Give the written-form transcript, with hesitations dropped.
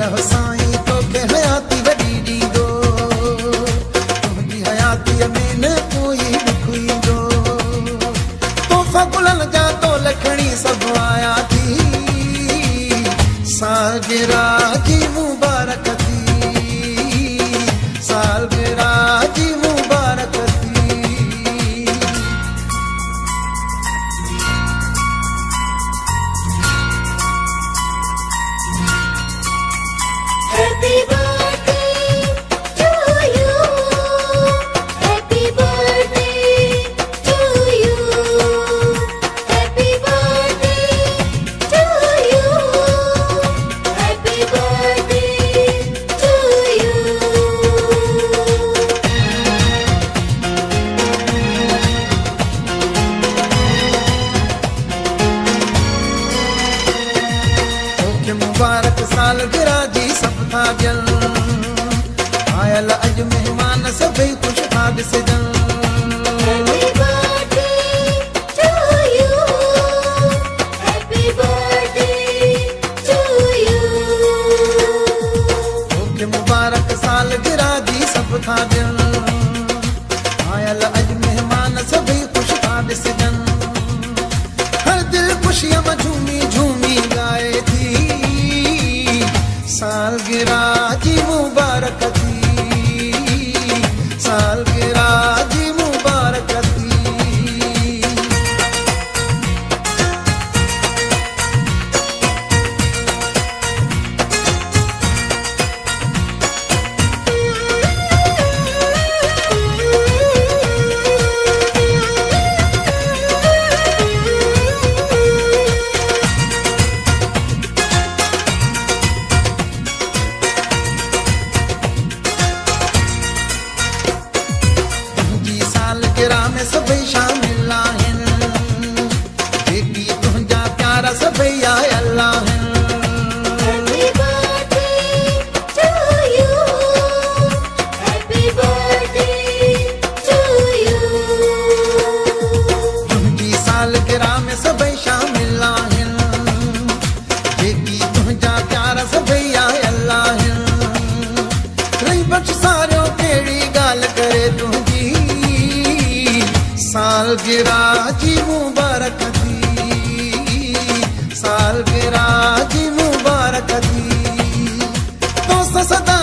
अल्लाह साईं तोखे हयाती वॾी ॾींदो, तुंहिंजी हयातीअ में न कोई ॾुख ईंदो। तोहफ़ा गुलनि जा तोल खणी सभु आया थी, सालगिरह जी मुबारक थी, सालगिरह जी मुबारक थी। Happy birthday to you. Happy birthday to you. Happy birthday to you. Happy birthday to you. तोखे मुबारक सालगिरह जी सभु था ॾियनि, आयल अॼु महिमान सभई ख़ुशि था ॾिसजनि। Happy birthday to you. Happy birthday to you. तोखे मुबारक सालगिरह जी सभु था ॾियनि, आयल अॼु महिमान सभई ख़ुशि था ॾिसजनि। हर दिलि ख़ुशीअ में झूमी झूमी ॻाए थी, सालगिरह जी मुबारक थी, सालगिरह जी मुबारक थी। तुंहिंजी सालगिरह में सभई शामिल आहिनि, जेकी तुंहिंजा प्यारा सभई आयल आहिनि। Happy birthday to you. Happy birthday to you. तुंहिंजी सालगिरह में सभई शामिल आहिनि, जेकी तुंहिंजा प्यारा सभई आयल आहिनि। रही बख़्श सारियो कहिड़ी ॻाल्हि करे तुंहिंजी, सालगिरह जी मुबारक थी, सालगिरह जी मुबारक थी। दोस्त सदा